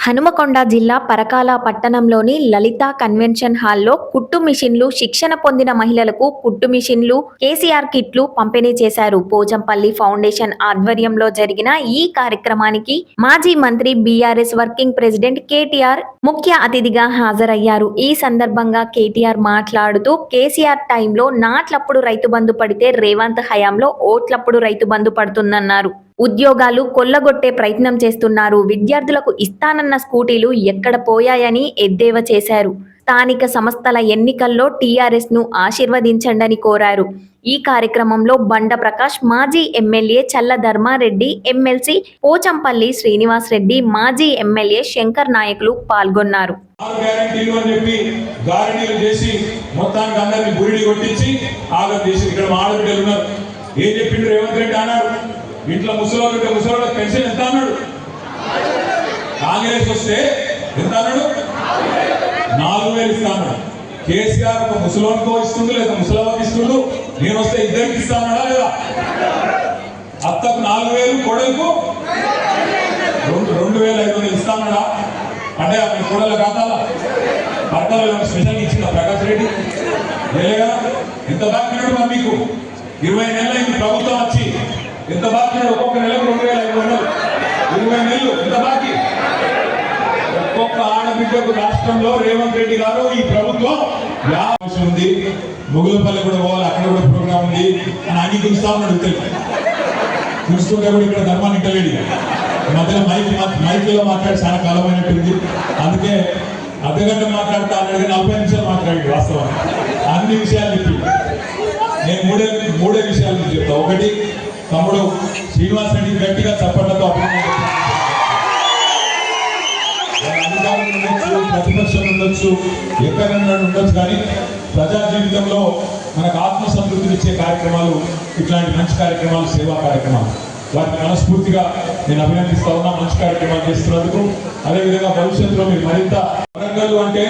హనుమకొండ జిల్లా పరకాల పట్టణంలోని లలిత కన్వెన్షన్ హాల్లో కుట్టు మిషన్లు శిక్షణ పొందిన మహిళలకు కుట్టు మిషన్లు కేసీఆర్ కిట్లు పంపిణీ చేశారు. పోచంపల్లి ఫౌండేషన్ ఆధ్వర్యంలో జరిగిన ఈ కార్యక్రమానికి మాజీ మంత్రి బీఆర్ఎస్ వర్కింగ్ ప్రెసిడెంట్ కేటీఆర్ ముఖ్య అతిథిగా హాజరయ్యారు. ఈ సందర్భంగా కేటీఆర్ మాట్లాడుతూ కేసీఆర్ టైంలో నాట్లప్పుడు రైతు బంధు పడితే రేవంత్ హయాంలో ఓట్లప్పుడు రైతు బంధు పడుతుందన్నారు. ఉద్యోగాలు కొల్లగొట్టే ప్రయత్నం చేస్తున్నారు. విద్యార్థులకు ఇస్తానన్న స్కూటీలు ఎక్కడ పోయాయని ఎద్దేవా చేశారు. స్థానిక సంస్థల ఎన్నికల్లో టీఆర్ఎస్ ను ఆశీర్వదించండని కోరారు. ఈ కార్యక్రమంలో బండ ప్రకాష్, మాజీ ఎమ్మెల్యే చల్ల ధర్మారెడ్డి, ఎమ్మెల్సీ పోచంపల్లి శ్రీనివాస్ రెడ్డి, మాజీ ఎమ్మెల్యే శంకర్ నాయకులు పాల్గొన్నారు. ఇంట్లో ముసలోళ్ళకి పెన్షన్ ఎంత అన్నాడు? కాంగ్రెస్ వస్తే ఎంత అన్నాడు? 4,000 ఇస్తా అన్నాడు. కేసీఆర్ ఒక ముసలోనికో ఇస్తుండు, లేదా ముసలవాకి ఇస్తుండు. నేను వస్తే ఇద్దరికి ఇస్తా అన్నాడా లేదా? అత్తకు 4,000, కోడలకు 2,500 ఇస్తా అన్నాడా? అంటే కోడల ఖాతాలా పట్టాలు స్పెషల్ ఇచ్చిందా ప్రకాష్ రెడ్డి? లేదా ఎంత బాకీ మరి మీకు 20 నెలలు అయింది ప్రభుత్వం వచ్చి. ఎంత బాకీ? ఒక్కొక్క నెలకు 2,500, 20 నెలలు ఎంత బాకీ? ఒక్కొక్క ఆడబిడ్డకు రాష్ట్రంలో రేవంత్ రెడ్డి గారు ఈ ప్రభుత్వం ఉంది. ముగులపల్లి కూడా పోవాలి, అక్కడ కూడా ప్రోగ్రామ్ ఉంది అని అన్ని చూస్తా ఉన్నాడు. చూస్తుంటే కూడా ఇక్కడ ధర్మాన్ని ఇంటలేడు. మధ్యలో మైక్లో మాట్లాడి చాలా కాలం అయినట్టుంది. అందుకే అర్ధగంట మాట్లాడుతా అన్నాడు, 40 నిమిషాలు మాట్లాడి. వాస్తవం అన్ని విషయాలు చెప్పి నేను మూడే విషయాలు చెప్తా. ఒకటి, తమ్ముడు శ్రీనివాస్ రెడ్డి గట్టిగా చప్పట్లతో ప్రతిపక్షం ఉండొచ్చు, ఎక్కడన్నా ఉండొచ్చు, కానీ ప్రజా జీవితంలో మనకు ఆత్మసంతృప్తినిచ్చే కార్యక్రమాలు, ఇట్లాంటి మంచి కార్యక్రమాలు, సేవా కార్యక్రమాలు, వాటిని మనస్ఫూర్తిగా నేను అభినందిస్తా ఉన్నా. మంచి కార్యక్రమాలు చేస్తున్నందుకు. అదేవిధంగా భవిష్యత్తులో మీరు మరింత వరంగల్ అంటే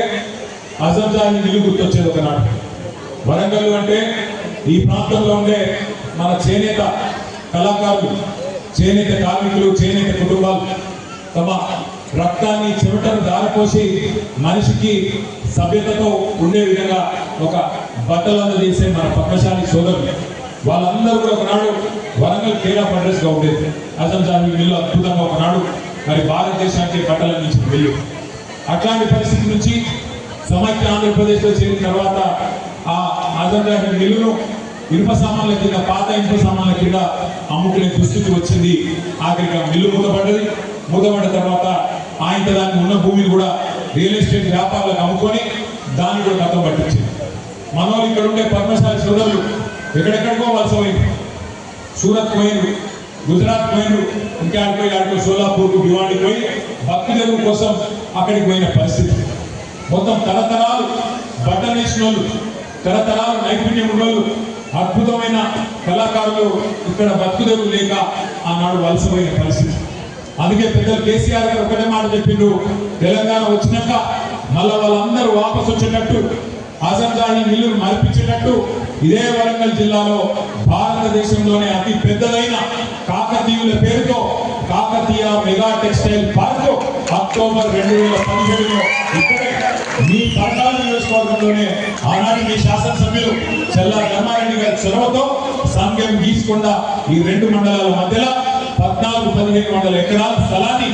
అజంజాని నిలు గుర్తొచ్చేది ఒకనాడు. వరంగల్ అంటే ఈ ప్రాంతంలో ఉండే మన చేనేత కళాకారులు, చేనేత కార్మికులు, చేనేత కుటుంబాలు తమ రక్తాన్ని, చెమటను దారిపోసి మనిషికి సభ్యతతో ఉండే విధంగా ఒక బట్టలను చేసే మన పద్మశాలి సోదరులు, వాళ్ళందరూ కూడా ఒకనాడు వరంగల్ కేర్ ఆఫ్ అడ్రస్ గా ఉండేది. అజంజాని మిల్లు అద్భుతంగా ఒకనాడు మరి భారతదేశానికి బట్టలను ఇచ్చిన మిల్లు. అట్లాంటి పరిస్థితి నుంచి సమైక్య ఆంధ్రప్రదేశ్లో చేరిన తర్వాత ఆ అజంజాని మిల్లును ఇనుప సామాన్ల కింద, పాత ఇనుప సామాన్ల కింద అమ్ముకునే దుస్థితి వచ్చింది. ఆఖరిగా మిల్లు మూతపడ్డది. మూతపడ్డ తర్వాత ఆయన దానికి ఉన్న భూమిని కూడా రియల్ ఎస్టేట్ వ్యాపారాలకు అమ్ముకొని దాన్ని కూడా గతం పట్టించింది. మనోళ్ళు ఇక్కడ ఉండే పద్మశాలి సోదరులు ఎక్కడెక్కడికో వలస పోయింది. సూరత్ పోయినరు, గుజరాత్ పోయినరు, ఇంకా ఆడిపోయి సోలాపూర్, భివాండి పోయి భక్తుల కోసం అక్కడికి పోయిన పరిస్థితి. మొత్తం తరతరాలు బట్టలు వేసిన వాళ్ళు, తరతరాలు నైపుణ్యం ఉన్నోళ్ళు, అద్భుతమైన కళాకారులు ఇక్కడ బతుకుదెరువు లేక ఆనాడు వలసపోయిన పరిస్థితి. అందుకే పెద్దలు కేసీఆర్ గారు ఒకటే మాట చెప్పిండు, తెలంగాణ వచ్చినాక మళ్ళా వాళ్ళందరూ వాపసు వచ్చేటట్టు, అజంజాని మిల్లును మరిపించేటట్టు ఇదే వరంగల్ జిల్లాలో భారతదేశంలోనే అతి పెద్దదైన కాకతీయుల పేరుతో Kakatiya mega textile park October 2017లో ఇక్కడే మీ పరకాల నియోజకవర్గంలోనే ఆనాటి మీ శాసనసభ్యులు చల్లా ధర్మారెడ్డి గారి చొరవతో సంఘం గీసుకొండ ఈ 2 మండలాల మధ్యలో 14-15 ఎకరాల స్థలాన్ని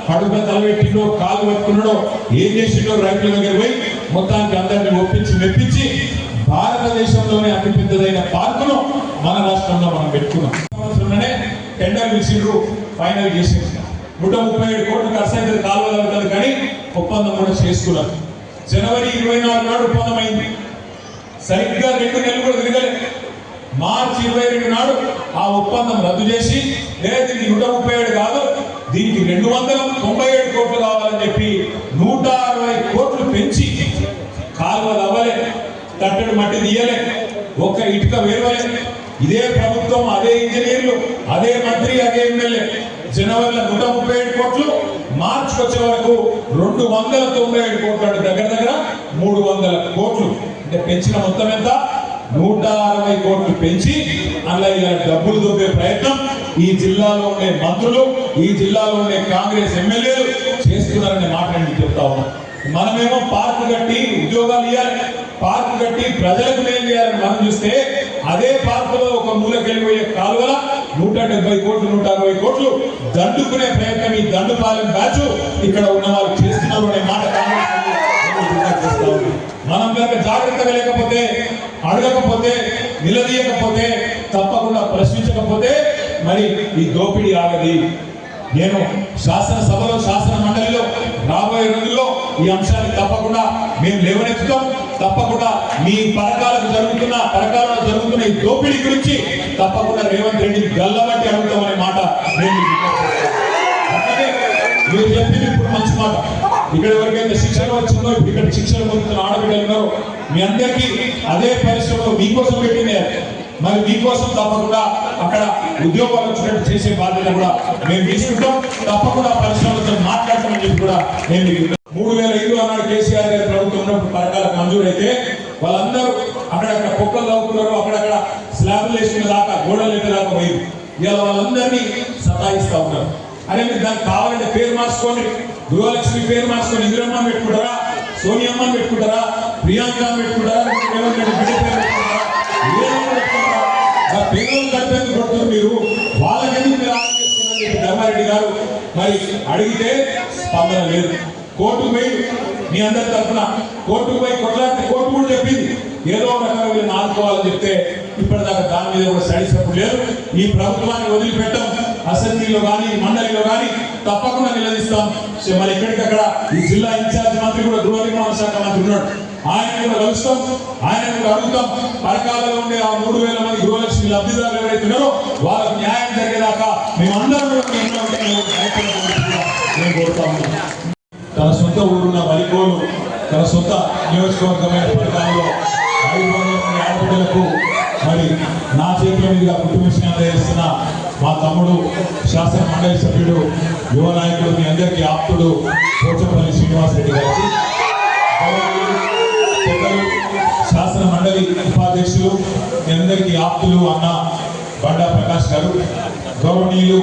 కడుపు తలబెట్టిండో, కాలు పట్టుకున్నాడో, ఏం చేసిండో రైతుల దగ్గర పోయి మొత్తానికి అందరినీ ఒప్పించి మెప్పించి భారతదేశంలోనే అతి పెద్దదైన పార్కును మన రాష్ట్రంలో మనం పెట్టుకున్నాం. సంవత్సరంలోనే టెండర్ పిలిచిండ్రు, ఫైనల్ చేసిండ్రు. 137 కోట్లు ఖర్చు అయితే కాలువలు, కానీ ఒప్పందం కూడా చేసుకున్నారు. జనవరి 24 నాడు ఒప్పందం అయింది. సరిగ్గా 2 నెలలు కూడా తిరగలేదు. మార్చి 22 నాడు ఆ ఒప్పందం రద్దు చేసి, లేదు దీనికి 137 కాదు, దీనికి 297 కోట్లు కావాలని చెప్పి 160 కోట్లు పెంచి కాలువలు అవ్వలే, తట్టడు మట్టి తీయలే, ఒక్క ఇటుక వేరవలే. ఇదే ప్రభుత్వం, అదే ఇంజనీర్లు, అదే మంత్రి, అదే ఎమ్మెల్యే జనవరిలో 137 కోట్లు, మార్చికి వచ్చే వరకు 297 కోట్లు, దగ్గర 300 కోట్లు. అంటే పెంచిన మొత్తం ఎంత? 160 కోట్లు పెంచి అందులో డబ్బులు దొబ్బే ప్రయత్నం ఈ జిల్లాలో ఉండే మంత్రులు, ఈ జిల్లాలో ఉండే కాంగ్రెస్ ఎమ్మెల్యేలు చేస్తున్నారనే మాట నేను చెప్తా ఉన్నా. మనమేమో పార్కు కట్టి ఉద్యోగాలు ఇవ్వాలి, పార్కు కట్టి ప్రజలకు మేలు చేయాలని మనం చూస్తే అదే పార్కులో ఒక మూలకెళ్ళిపోయే కాలువల 170 కోట్లు 160 కోట్లు దండుకునే ప్రయత్నం ఈ దండుపాలెం బ్యాచ్ ఇక్కడ ఉన్న వాళ్ళు చేస్తున్నారు అనే మాట మనం కనుక జాగ్రత్తగా లేకపోతే, అడగకపోతే, నిలదీయకపోతే, తప్పకుండా ప్రశ్నించకపోతే మరి ఈ దోపిడీ ఆగది. నేను శాసనసభలో, శాసన మండలిలో రాబోయే రోజుల్లో ఈ అంశాన్ని తప్పకుండా మేము లేవనెత్తుతాం. తప్పకుండా మీ పరకాలలో జరుగుతున్న ఈ దోపిడీ గురించి తప్పకుండా రేవంత్ రెడ్డిని గల్లబట్టి అడుగుతామనే మాట నేను మీరు చెప్పింది ఇప్పుడు మంచి మాట. ఇక్కడ ఎవరికైతే శిక్షణ వచ్చిందో, ఇక్కడ శిక్షణ పొందుతున్న ఆడబిడ్డలు ఉన్నారో మీ అందరికీ అదే పరిశ్రమలో మీకోసం పెట్టింది. మరి మీకోసం తప్పకుండా అక్కడ ఉద్యోగాలు వచ్చినట్టు చేసే బాధ్యత కూడా మేము తీసుకుంటాం. తప్పకుండా పరిశ్రమలతో మాట్లాడతామని చెప్పి కూడా నేను 3005 అన్నాడు కేసీఆర్ గారి ప్రభుత్వం ఉన్నప్పుడు పథకాలకు మంజూరైతే వాళ్ళందరూ అక్కడక్కడ కుక్కలు తవ్వుకున్నారు, అక్కడక్కడ స్లాబ్లు వేసుకునే దాకా, గోడలు ఎట్టే దాకా పోయింది. ఇలా వాళ్ళందరినీ సతాయిస్తా ఉన్నారు. అరే మీరు దానికి కావాలంటే పేరు మార్చుకోండి, గృహలక్ష్మి పేరు మార్చుకొని ఇందిరమ్మ పెట్టుకుంటారా, సోనియమ్మ పెట్టుకుంటారా, ప్రియాంక పెట్టుకుంటారా, రేవంత్ రెడ్డి బిడ్డ పేరు పెట్టుకుంటారా, పేదలు కట్టేందుకు కొడుతున్నారు మీరు, వాళ్ళకెందుకు మీరు ఆలోచిస్తున్నారని చెప్పి ధర్మారెడ్డి గారు మరి అడిగితే స్పందన లేదు. కోర్టుకు పోయి మీ అందరి తరఫున కోర్టుకు పోయి కొట్లాడితే కోర్టు కూడా చెప్పింది ఏదో రకంగా వీళ్ళని ఆదుకోవాలని చెప్తే ఇప్పటిదాకా దాని మీద కూడా సాటిస్ఫాక్షన్ లేదు. ఈ ప్రభుత్వాన్ని వదిలిపెట్టాం. అసెంబ్లీలో కానీ మండలిలో కానీ తప్పకుండా నిలదీస్తాం. మరి ఎక్కడికక్కడ ఈ జిల్లా ఇన్ఛార్జ్ మంత్రి కూడా గృహ నిర్మాణ శాఖ మంత్రి ఉన్నాడు, ఆయన కూడా కలుస్తాం, ఆయన కూడా అడుగుతాం. పరకాలలో ఉండే ఆ 3000 మంది గృహలక్ష్మి లబ్ధిదారులు ఎవరైతే ఉన్నారో వాళ్ళకు న్యాయం జరిగేదాకా మేమందరం కూడా నేను కోరుతా ఉన్నాం. తన సొంత ఊరున్న వరికోలు, తన సొంత నియోజకవర్గమైన పరకాలలో 500 మంది ఆడబిడ్డలకు మరి నా చేతుల మీదుగా కుటుంబశ్రీ అందజేస్తున్న మా తమ్ముడు శాసన మండలి సభ్యుడు యువ నాయకుడు మీ అందరికీ ఆప్తుడు పోచంపల్లి శ్రీనివాసరెడ్డి గారికి, శాసన మండలి ఉపాధ్యక్షులు మీ అందరికీ ఆప్తులు అన్న బండా ప్రకాష్ గారు, గౌరవనీయులు